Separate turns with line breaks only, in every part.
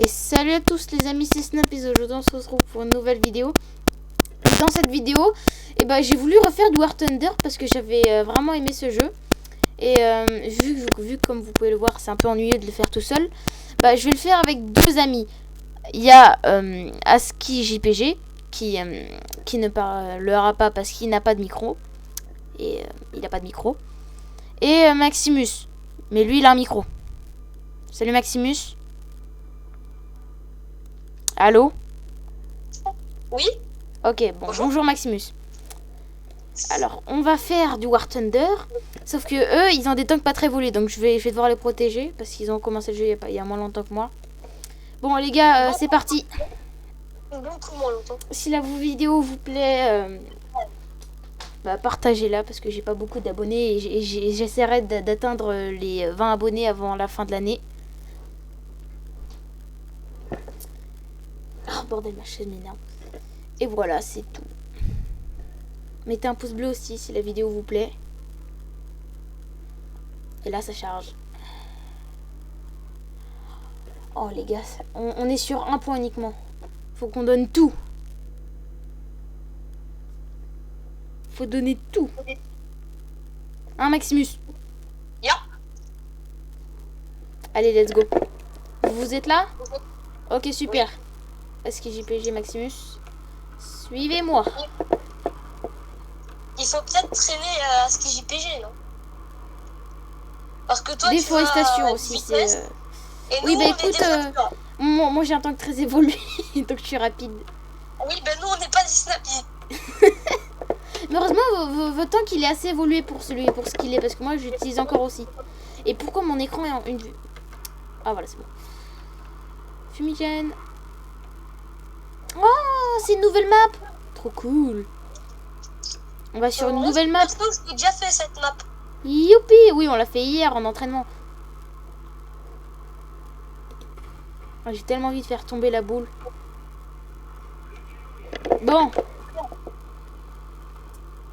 Et salut à tous les amis, c'est Snap et aujourd'hui on se retrouve pour une nouvelle vidéo. Et dans cette vidéo, j'ai voulu refaire du War Thunder parce que j'avais vraiment aimé ce jeu. Et vu comme vous pouvez le voir, c'est un peu ennuyeux de le faire tout seul. Je vais le faire avec deux amis. Il y a Aski JPG qui ne parlera pas parce qu'il n'a pas de micro. Et il n'a pas de micro. Et Maximus. Mais lui il a un micro. Salut Maximus. Allô?
Oui.
Ok, bonjour Maximus. Alors, on va faire du War Thunder. Sauf que eux, ils ont des tanks pas très volés. Donc je vais devoir les protéger. Parce qu'ils ont commencé le jeu il y a moins longtemps que moi. Bon les gars, c'est parti.
Beaucoup moins longtemps.
Si la vidéo vous plaît, partagez-la. Parce que j'ai pas beaucoup d'abonnés. Et j'essaierai d'atteindre les 20 abonnés avant la fin de l'année. Oh bordel, ma chaise m'énerve. Et voilà, c'est tout. Mettez un pouce bleu aussi si la vidéo vous plaît. Et là, ça charge. Oh les gars, on est sur un point uniquement. Faut qu'on donne tout. Faut donner tout. Hein, Maximus?
Yeah.
Allez, let's go. Vous êtes là? Ok, super. Est-ce que JPG Maximus? Suivez-moi.
Il faut peut-être traîner à ce qui JPG, non? Parce que toi,
déforestation
tu vas
aussi,
vitesse,
c'est.
et
Oui,
nous,
bah
on est
écoute,
des voitures.
moi j'ai un tank très évolué, donc je suis rapide.
Oui, ben nous, on n'est pas des snappies.
Mais heureusement, votre tank il est assez évolué pour ce qu'il est, parce que moi j'utilise encore aussi. Et pourquoi mon écran est en une vue? Ah voilà, c'est bon. Fumigène. Oh, c'est une nouvelle map. Trop cool. On va sur une nouvelle map.
Perso, j'ai déjà fait cette map.
Youpi. Oui, on l'a fait hier en entraînement. Oh, j'ai tellement envie de faire tomber la boule. Bon.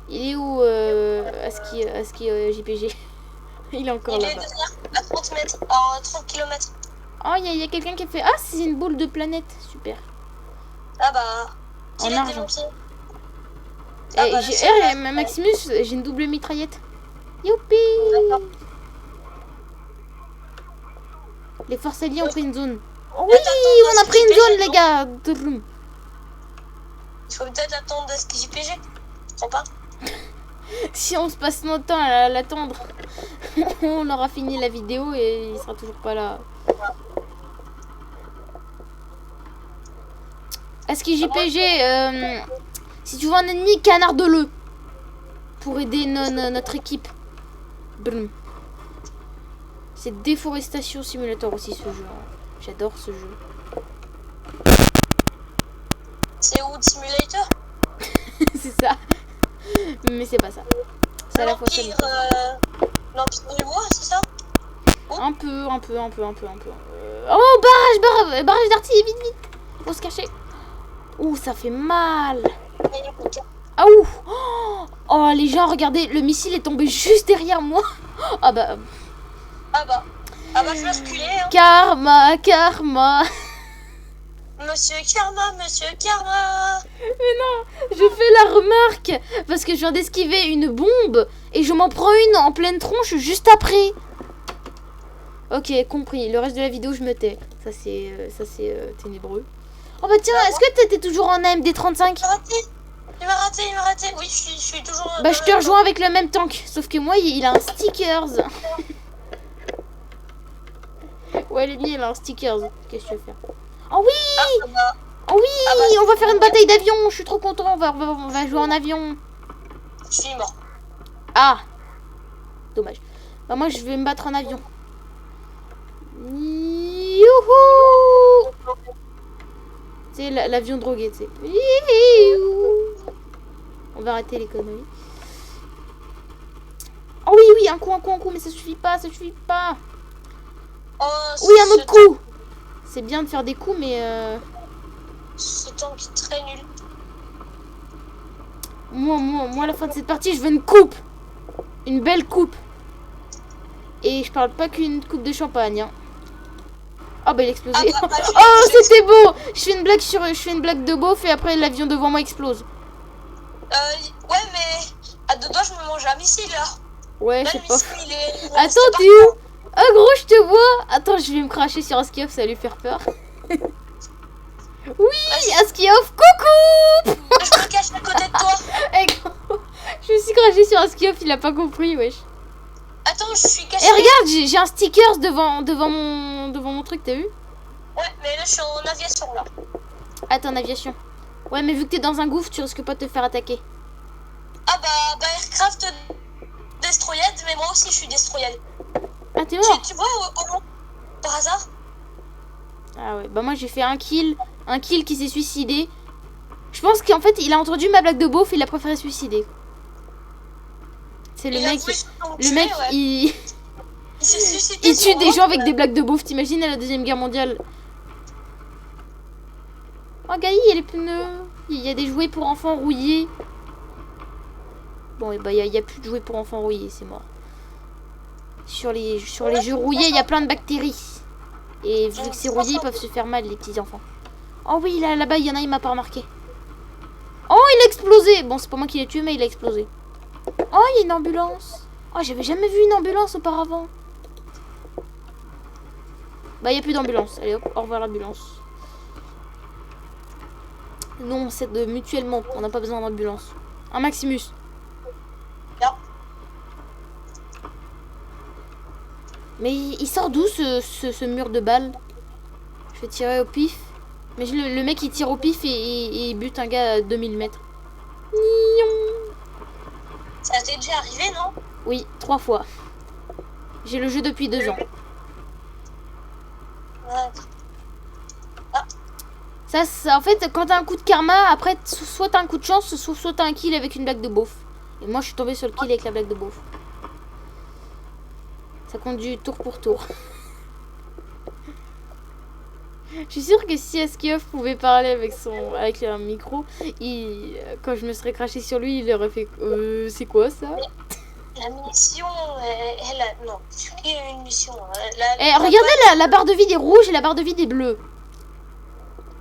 Il est où Aski JPG? Il est encore
Il
là-bas.
est derrière, à 30 mètres, à 30 km.
Oh, il y a quelqu'un qui a fait... Ah, c'est une boule de planète. Super.
Ah bah,
En
il est
argent.
démonté.
Et
Ah bah,
Maximus, j'ai une double mitraillette. Youpi.
D'accord.
Les forces alliées ont pris une zone.
Oui,
On a pris une zone, les gars.
Il faut peut-être attendre à ce qui JPG. Je comprends pas.
Si on se passe notre temps à l'attendre, on aura fini la vidéo et il sera toujours pas là. Est-ce que JPG, si tu vois un ennemi, canarde-le pour aider notre équipe. Brum. C'est Déforestation Simulator aussi ce jeu. J'adore ce jeu.
C'est Wood Simulator?
C'est ça. Mais c'est pas ça. C'est à la fois ça.
L'Empire du bois, c'est ça?
Un peu. Oh, barrage d'artillerie, vite. Faut se cacher. Ouh, ça fait mal. Ah ouh. Oh, les gens, regardez, le missile est tombé juste derrière moi. Ah bah,
je vais reculer. Hein.
Karma.
Monsieur Karma.
Mais non, je fais la remarque parce que je viens d'esquiver une bombe et je m'en prends une en pleine tronche juste après. Ok, compris. Le reste de la vidéo, je me tais. Ça c'est ténébreux. Oh bah tiens, est-ce que t'étais toujours en AMD 35?
Il m'a raté. Oui, je suis toujours...
Bah je te rejoins avec le même tank. Sauf que moi, il a un stickers. Ouais, l'ennemi, il a un stickers. Qu'est-ce que je vais faire? Oh oui! Oh oui! On va faire une bataille d'avion. Je suis trop content. On va jouer en avion.
Je suis mort.
Ah! Dommage. Bah moi, je vais me battre en avion. Youhou! C'est l'avion drogué, tu sais. On va arrêter les conneries. Oh oui, un coup, mais ça suffit pas.
Oh,
oui, un autre coup. C'est bien de faire des coups, mais...
Ce tank est très nul.
Moi, à la fin de cette partie, je veux une coupe. Une belle coupe. Et je parle pas qu'une coupe de champagne. Hein. Ah bah il a explosé.
bah,
Oh c'était beau. Je fais une blague de beauf et après l'avion devant moi explose.
Ouais, mais à deux doigts, je me mange un missile là.
Ouais,
Là,
c'est
le
pas...
missile, il est
Attends,
resté
t'es où? Oh gros, je te vois. Attends, je vais me cracher sur Askioff, ça va lui faire peur. Oui, Askioff, coucou.
Je me cache à côté de toi.
Eh, gros, je me suis crachée sur Askioff, il a pas compris, wesh.
Attends, je suis caché.
Eh regarde, j'ai un sticker devant mon truc, t'as vu?
Ouais, mais là, je suis en aviation là.
Attends, en aviation. Ouais, mais vu que t'es dans un gouffre, tu risques pas de te faire attaquer.
Ah bah Aircraft Destroyed, mais moi aussi je suis Destroyed.
Ah, t'es mort?
Tu vois au long, par hasard?
Ah ouais, bah moi j'ai fait un kill qui s'est suicidé. Je pense qu'en fait il a entendu ma blague de beauf, il a préféré se suicider. C'est le mec,
ouais.
il
s'est suicidé.
il tue des gens avec des blagues de beauf, t'imagines à la Deuxième Guerre mondiale. Oh Gaï, il y a les pneus, il y a des jouets pour enfants rouillés. Bon et bah il y a plus de jouets pour enfants rouillés, c'est mort. Sur les jeux rouillés, il y a plein de bactéries. Et vu que c'est rouillé, ils peuvent se faire mal, les petits enfants. Oh oui, là-bas, il y en a, il m'a pas remarqué. Oh, il a explosé. Bon, c'est pas moi qui l'ai tué, mais il a explosé. Oh, il y a une ambulance. Oh, j'avais jamais vu une ambulance auparavant. Bah, il n'y a plus d'ambulance. Allez, hop, au revoir l'ambulance. Non, c'est de mutuellement. On n'a pas besoin d'ambulance. Un Maximus.
Non.
Mais il sort d'où ce mur de balles? Je vais tirer au pif. Mais le mec il tire au pif et il bute un gars à 2000 mètres.
Ça t'est déjà arrivé, non?
Oui, 3 fois. J'ai le jeu depuis 2 ans.
Ouais.
Ça, en fait, quand t'as un coup de karma, après, soit t'as un coup de chance, soit t'as un kill avec une blague de beauf. Et moi, je suis tombée sur le kill avec la blague de beauf. Ça conduit tour pour tour. Je suis sûre que si Askioff pouvait parler avec un micro, quand je me serais craché sur lui, il aurait fait c'est quoi ça?
La mission, non, c'est une mission.
Regardez la barre de vie des rouges et la barre de vie des bleus.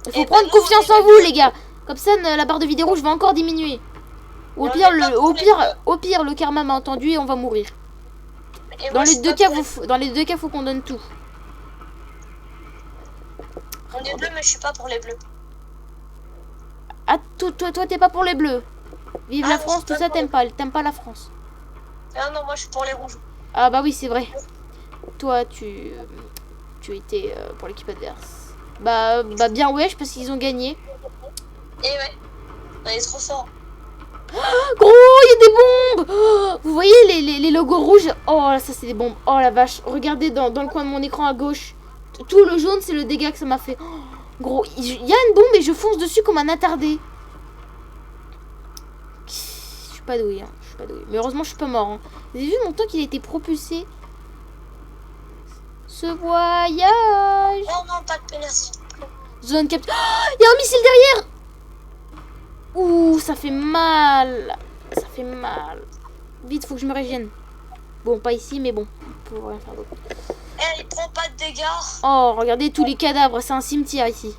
Il faut prendre confiance en vous, les gars. Comme ça, la barre de vie des rouges va encore diminuer. Au pire, le karma m'a entendu et on va mourir. Dans les deux cas, faut qu'on donne tout.
On est bleus, mais je suis pas pour les bleus.
Ah, toi, t'es pas pour les bleus. Vive la France, tout ça, t'aimes pas la France.
Ah non, moi je suis pour les rouges.
Ah bah oui, c'est vrai. Toi, tu étais pour l'équipe adverse. Bah bien wesh, parce qu'ils ont gagné.
Et ouais, on est trop fort.
Oh, gros, il y a des bombes. Oh, vous voyez les logos rouges? Oh, là, ça c'est des bombes. Oh la vache, regardez dans le coin de mon écran à gauche. Tout le jaune, c'est le dégât que ça m'a fait. Oh, gros, il y a une bombe et je fonce dessus comme un attardé. Je suis pas douée, hein. Je suis pas douée. Mais heureusement, je suis pas mort. Hein. Vous avez vu mon temps qu'il a été propulsé? Ce voyage.
Oh non, pas de pénalité.
Zone capture. Oh, il y a un missile derrière. Ouh, ça fait mal. Ça fait mal. Vite, faut que je me régène. Bon, pas ici, mais bon. On peut rien faire d'autre.
Eh, il prend pas de dégâts.
Oh, regardez tous les cadavres. C'est un cimetière ici.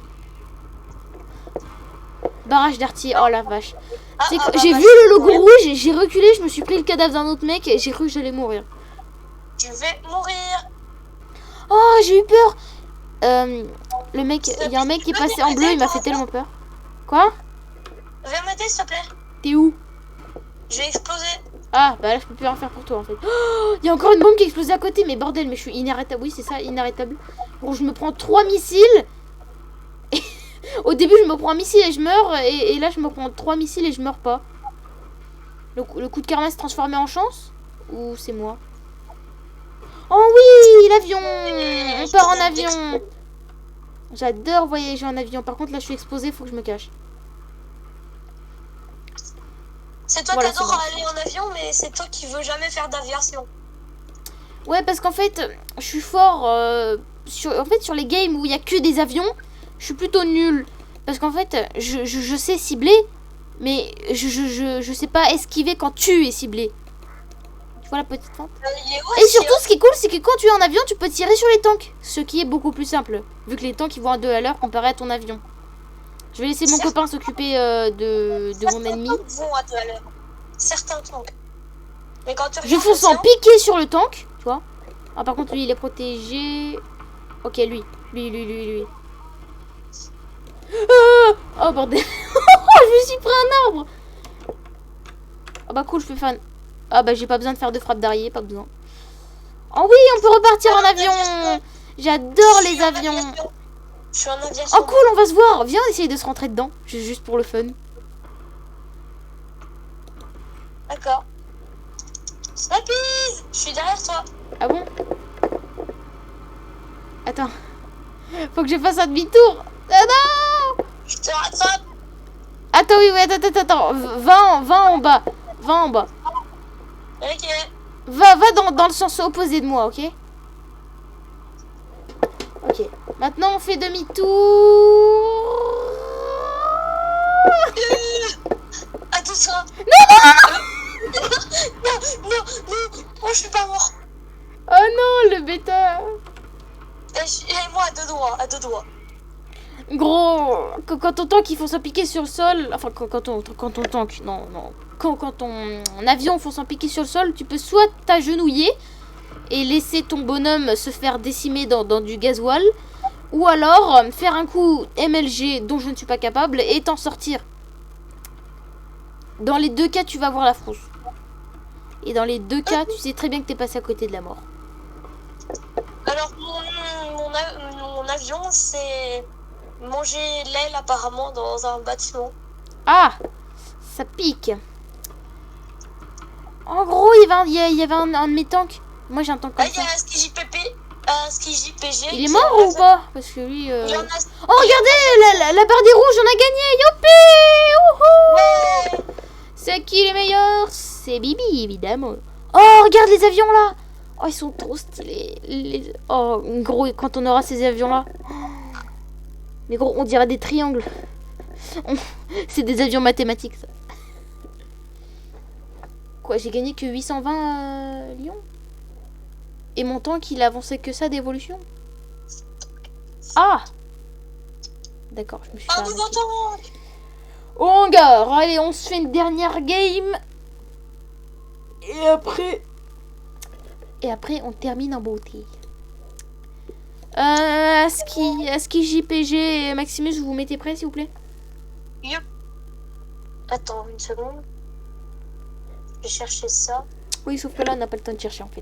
Barrage d'artillerie. Oh la vache. J'ai vu le logo rouge et j'ai reculé. Je me suis pris le cadavre d'un autre mec et j'ai cru que j'allais mourir.
Tu vais mourir.
Oh, j'ai eu peur. Le mec, il y a un mec qui est passé en bleu. Il m'a fait tellement peur. Quoi?
Viens m'aider, s'il te plaît.
T'es où?
Je vais exploser.
Ah, bah là, je peux plus rien faire pour toi, en fait. Oh, il y a encore une bombe qui a explosé à côté. Mais bordel, mais je suis inarrêtable. Oui, c'est ça, inarrêtable. Bon, je me prends 3 missiles. Au début, je me prends un missile et je meurs. Et là, je me prends 3 missiles et je meurs pas. Le coup de karma s'est transformé en chance? Ou c'est moi? Oh oui, l'avion. On part en avion. J'adore voyager en avion. Par contre, là, je suis exposée. Faut que je me cache.
C'est toi qui adore aller en avion, mais c'est toi qui veux jamais faire d'aviation.
Ouais, parce qu'en fait, je suis fort sur les games où il y a que des avions. Je suis plutôt nulle. Parce qu'en fait, je sais cibler, mais je sais pas esquiver quand tu es ciblé. Tu vois la petite fente?
Il est où
Et surtout, ce qui est cool, c'est que quand tu es en avion, tu peux tirer sur les tanks. Ce qui est beaucoup plus simple. Vu que les tanks, ils vont à 2 à l'heure comparé à ton avion. Je vais laisser mon copain s'occuper de mon ennemi.
Certains tanks vont à 2 à l'heure. Certains tanks. Mais quand tu
Je
regardes
fonce en
l'océan,
piqué sur le tank. Tu vois. Ah, par contre, lui, il est protégé. Ok, lui. Lui. Oh, bordel. Je me suis pris un arbre. Ah bah cool, je peux faire une... Ah bah j'ai pas besoin de faire de frappe d'arrière, pas besoin. Oh oui, on peut repartir en avion. J'adore les avions.
Je suis en aviation.
Oh cool, on va se voir. Viens essayer de se rentrer dedans, juste pour le fun.
D'accord. Snappy, je suis derrière toi.
Ah bon? Attends. Faut que je fasse un demi-tour. Ah non!
Je te rattrape.
Attends, oui, attends. Va en bas. Va en bas.
Ok.
Va dans le sens opposé de moi, ok? Ok. Maintenant, on fait demi-tour.
Attends ça. Non. Oh, je suis pas mort.
Oh non, le bêta.
Et moi, à deux doigts.
Gros, quand ton tank il faut s'en piquer sur le sol, enfin quand ton tank, non, quand ton avion faut s'en piquer sur le sol, tu peux soit t'agenouiller et laisser ton bonhomme se faire décimer dans du gasoil, ou alors faire un coup MLG dont je ne suis pas capable et t'en sortir. Dans les deux cas, tu vas avoir la frousse. Et dans les deux cas, tu sais très bien que t'es passé à côté de la mort.
Alors, mon avion, c'est manger l'aile apparemment dans un bâtiment.
Ah, ça pique. En gros, il y avait un de mes tanks. Moi, j'ai un tank
Là,
comme
il y
ça.
a un ski JPP, un ski JPG.
Il est mort ou pas? Parce que lui...
Il y en a...
Oh, regardez, la barre des rouges, on a gagné. Youpi! Wouhou!
Ouais.
C'est qui les meilleurs? C'est Bibi, évidemment. Oh, regarde les avions, là. Oh, ils sont trop stylés. Oh, gros, quand on aura ces avions-là... Mais gros, on dirait des triangles. C'est des avions mathématiques, ça. Quoi, j'ai gagné que 820 lions? Et mon tank, il avançait que ça d'évolution? Ah! D'accord, je me suis fait
Un
arnaquer.
nouveau tank.
Oh, gars, allez, on se fait une dernière game. Et après, on termine en beauté. Ski JPG, Maximus, vous vous mettez prêts, s'il vous plaît?
Yup. Attends une seconde. Je vais chercher ça.
Oui, sauf que là, on n'a pas le temps de chercher, en fait.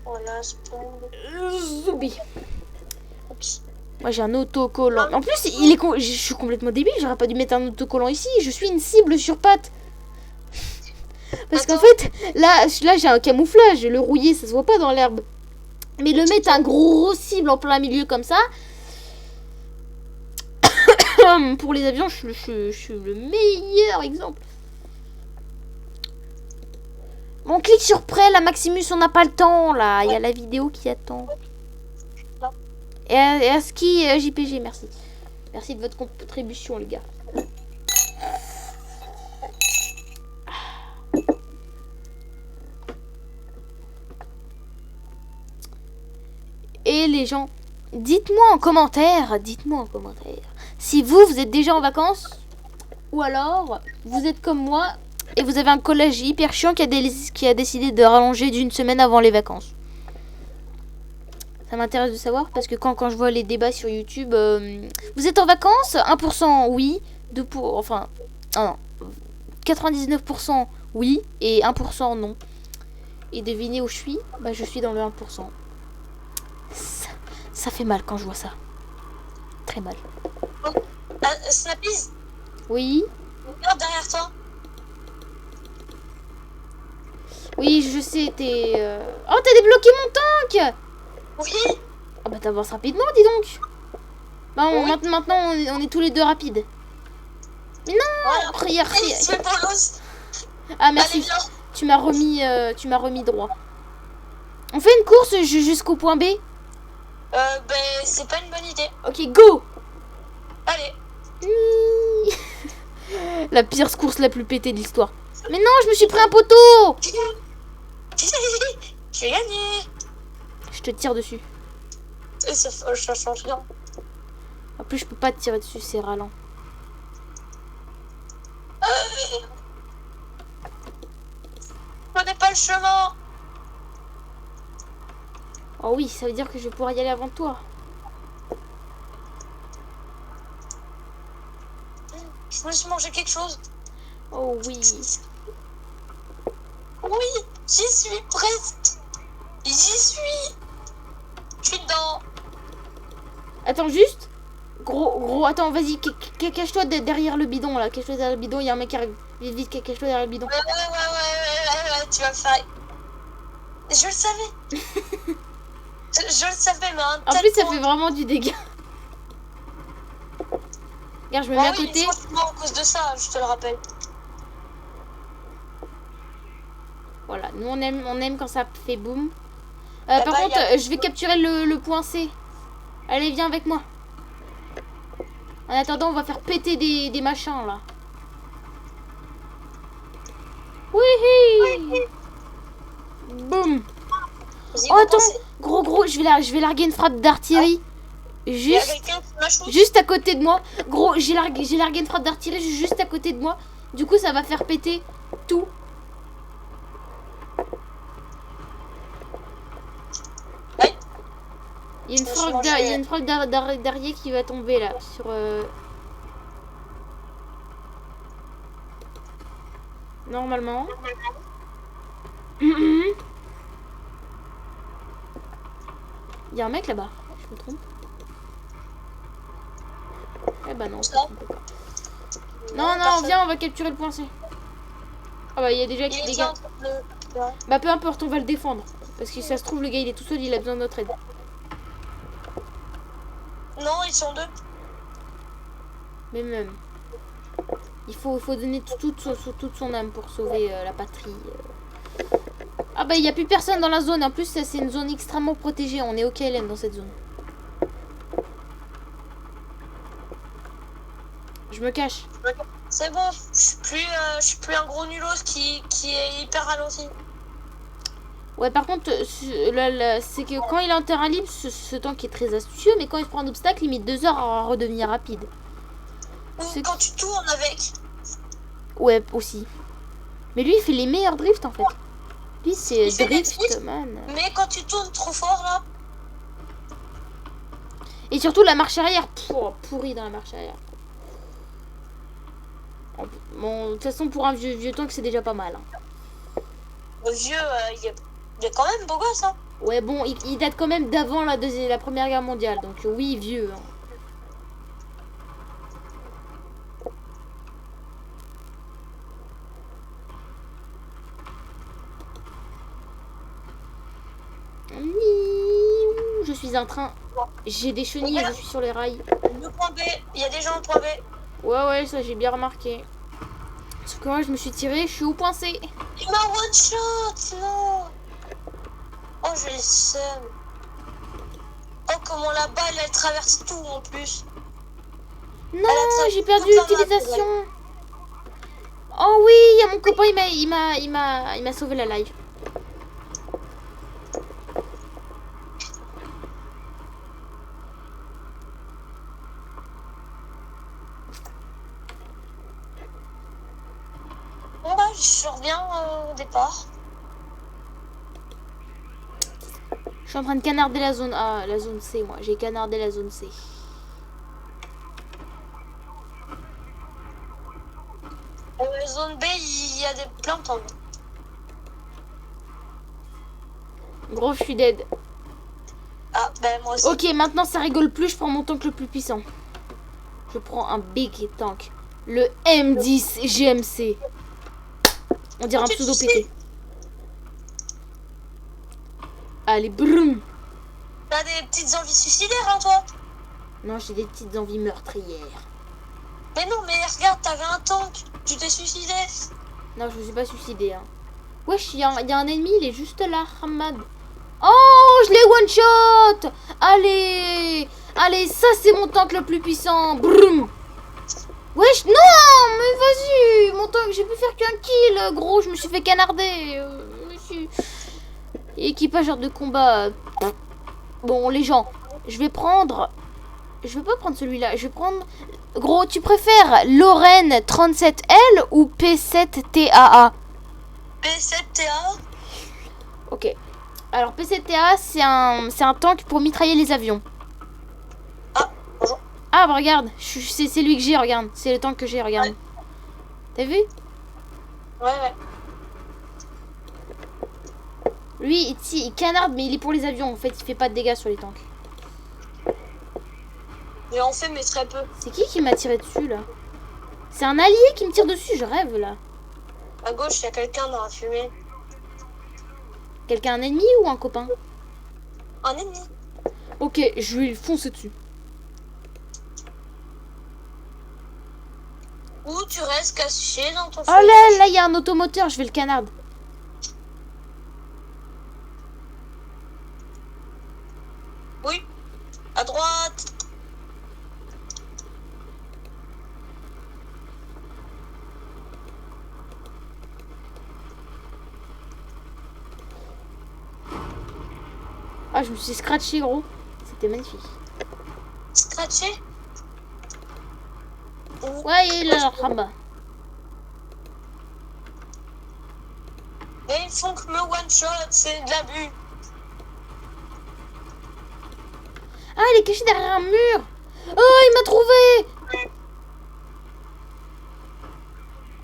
Voilà, spawn.
Zoubi.
Oups.
Moi, j'ai un autocollant. En plus, je suis complètement débile. J'aurais pas dû mettre un autocollant ici. Je suis une cible sur patte. Parce qu'en fait, là j'ai un camouflage. Le rouillé, ça se voit pas dans l'herbe. Mais le mettre un gros cible en plein milieu comme ça... Pour les avions, je suis le meilleur exemple. On clique sur prêt, la Maximus, on n'a pas le temps, là. Il y a la vidéo qui attend. Et à ski JPG, merci. Merci de votre contribution, les gars. Et les gens, dites-moi en commentaire, si vous êtes déjà en vacances, ou alors vous êtes comme moi et vous avez un collège hyper chiant qui a décidé de rallonger d'une semaine avant les vacances. Ça m'intéresse de savoir parce que quand je vois les débats sur YouTube, vous êtes en vacances? 1% oui, 99% oui et 1% non. Et devinez où je suis? Bah, je suis dans le 1%. Ça fait mal quand je vois ça. Très mal.
Snappy,
Oui.
regarde derrière toi.
Oui, je sais, t'es... Oh, t'as débloqué mon tank!
Oui.
Ah bah t'avances rapidement, dis donc. Bah,
Oui.
maintenant, on est tous les deux rapides. Mais non,
Voilà.
prière.
C'est pour l'os.
Ah,
Allez,
merci.
viens.
Tu m'as remis droit. On fait une course jusqu'au point B?
Ben, c'est pas une bonne idée.
Ok, go!
Allez.
La pire course la plus pétée de l'histoire. Mais non, je me suis pris un poteau!
J'ai gagné.
Je te tire dessus.
Et ça change rien.
En plus, je peux pas te tirer dessus, c'est ralent.
Je connais pas le chemin.
Oh oui, ça veut dire que je vais pouvoir y aller avant toi.
Je me suis mangé quelque chose.
Oh oui.
Oui, j'y suis presque. J'y suis. Je suis dedans.
Attends, juste. Gros, attends, vas-y, cache-toi derrière le bidon, là. Cache-toi derrière le bidon, il y a un mec qui arrive. Vite, cache-toi derrière le bidon.
Ouais, tu vas le faire. Je le savais. je le savais, mais
en plus, ça fait vraiment du dégât. Regarde, je me mets à côté.
Franchement, à cause de ça, je te le rappelle.
Voilà, nous on aime quand ça fait boum. Par contre, je vais capturer le point C. Allez, viens avec moi. En attendant, on va faire péter des machins là. Oui. Boum. Oh attends, gros, je vais larguer une frappe d'artillerie. Juste à côté de moi. Gros, j'ai largué une frappe d'artillerie juste à côté de moi. Du coup, ça va faire péter tout. Il y a une frappe d'arrière qui va tomber là sur. Normalement. Il y a un mec là-bas. Je me trompe. Eh bah non. Non, viens, on va capturer le point C. Ah bah il y a déjà des gars. Bah peu importe, on va le défendre. Parce que si ça se trouve, le gars il est tout seul, il a besoin de notre aide.
Non, ils sont deux.
Mais même. Il faut donner toute son âme pour sauver la patrie. Ah bah il n'y a plus personne dans la zone. En plus c'est une zone extrêmement protégée. On est au KLM dans cette zone. Je me cache.
C'est bon. Je suis plus un gros nulos qui est hyper ralenti.
Ouais, par contre, c'est que quand il est en terrain libre, ce tank est très astucieux, mais quand il prend un obstacle, il met 2 heures à redevenir rapide.
Ou quand tu tournes avec.
Ouais, aussi. Mais lui, il fait les meilleurs drifts en fait. Lui, c'est drift, man.
Mais quand tu tournes trop fort là.
Et surtout la marche arrière. Pourri dans la marche arrière. Bon, de toute façon, pour un vieux tank, c'est déjà pas mal. Hein.
Le vieux, il est quand même beau gosse, hein.
Ouais, bon, il date quand même d'avant la Première Guerre mondiale. Donc oui, vieux. Hein. Je suis en train. J'ai des chenilles, je suis sur les rails.
Le point B, il y a des gens au point B.
Ouais, ça j'ai bien remarqué. Sauf que moi je me suis tiré, je suis au point C.
Il m'a one shot, non. Oh, je les seum. Oh, comment la balle elle traverse tout en plus.
Non, j'ai perdu l'utilisation. Oh oui, il y a mon copain, il m'a sauvé la live.
Bon bah, je reviens au départ.
Je suis en train de canarder la zone A, la zone C, moi. J'ai canardé la zone C.
Zone B, il y a des plantes en bas.
Gros, je suis dead.
Ah, ben moi aussi.
Ok, maintenant ça rigole plus, je prends mon tank le plus puissant. Je prends un big tank. Le M10 GMC. On dirait un pseudo pété. Allez, broum.
T'as des petites envies suicidaires, hein, toi?
Non, j'ai des petites envies meurtrières.
Mais non, mais regarde, t'avais un tank. Tu t'es suicidé.
Non, je me suis pas suicidé. Hein. Wesh, il y a un ennemi, il est juste là, Hamad. Oh, je l'ai one shot. Allez, ça c'est mon tank le plus puissant. Broum. Wesh, non, mais vas-y. Mon tank, j'ai pu faire qu'un kill, gros. Je me suis fait canarder. Équipage de combat. Bon, les gens, je vais prendre... Je vais pas prendre celui-là. Je vais prendre... Gros, tu préfères Lorraine 37L ou P7TAA?
P7TA.
Ok. Alors, P7TA, c'est un tank pour mitrailler les avions.
Ah, bonjour.
Ah, bah regarde. C'est lui que j'ai, regarde. C'est le tank que j'ai, regarde.
Ouais.
T'as vu?
Ouais.
Lui, il canarde, mais il est pour les avions. En fait, il fait pas de dégâts sur les tanks.
Il en fait, mais très peu.
C'est qui m'a tiré dessus, là? C'est un allié qui me tire dessus, je rêve, là.
À gauche, il y a quelqu'un dans la fumée.
Quelqu'un, un ennemi ou un copain?
Un ennemi.
Ok, je vais le foncer dessus.
Ou tu restes caché dans ton
Oh
feuillage.
là, il y a un automoteur, je vais le canarde.
Oui. À droite.
Ah, je me suis scratché, gros. C'était magnifique.
Scratché.
Ouais, il est là, là-bas.
Mais ils font que me one-shot, c'est de l'abus.
Ah, il est caché derrière un mur. Oh, il m'a trouvé.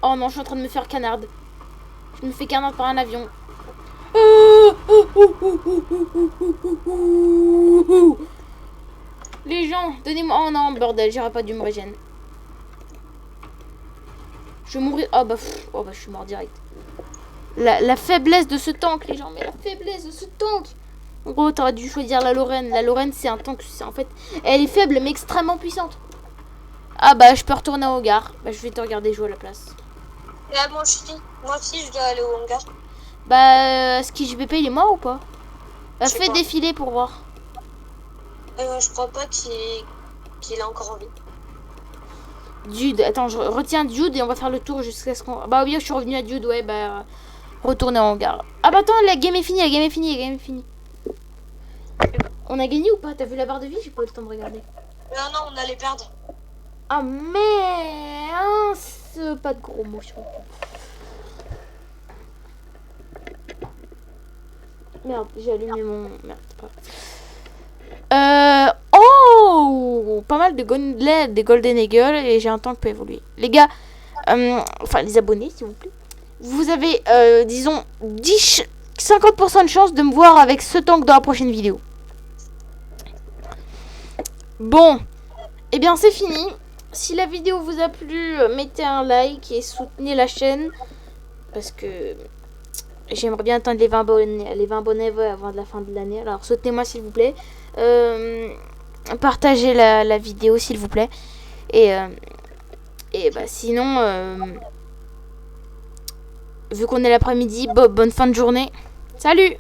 Oh non, je suis en train de me faire canarde. Je me fais canarde par un avion. Les gens, donnez-moi... Oh non, bordel, j'aurais pas dû me régénérer. Je vais mourir... Oh bah, je suis mort direct. La faiblesse de ce tank, les gens. Mais la faiblesse de ce tank. En gros, t'aurais dû choisir la Lorraine. La Lorraine, c'est un tank... En fait, elle est faible, mais extrêmement puissante. Ah bah, je peux retourner au hangar. Bah, je vais te regarder jouer à la place.
Là, moi aussi, je dois aller au hangar.
Bah, SketchBP, il est mort ou pas? Bah,
Je sais
fais
pas.
défiler pour voir.
Je crois pas qu'il a encore envie.
Dude, attends, je retiens Dude et on va faire le tour jusqu'à ce qu'on... Bah oui, je suis revenu à Dude, ouais, bah... Retourner en hangar. Ah bah attends, la game est finie, la game est finie, la game est finie. On a gagné ou pas? T'as vu la barre de vie? J'ai pas eu le temps de regarder.
Non, on allait perdre.
Ah mince, pas de gros mots. Merde, j'ai allumé mon... Merde, c'est pas grave. Oh, pas mal de gondelettes, des Golden Eagle et j'ai un tank peut évoluer. Les gars, enfin les abonnés s'il vous plaît. Vous avez, disons, 50% de chance de me voir avec ce tank dans la prochaine vidéo. Bon, et bien c'est fini. Si la vidéo vous a plu, mettez un like et soutenez la chaîne. Parce que j'aimerais bien atteindre les 20 abonnés avant la fin de l'année. Alors soutenez-moi s'il vous plaît. Partagez la vidéo s'il vous plaît. Et bah sinon, vu qu'on est l'après-midi, bonne fin de journée. Salut!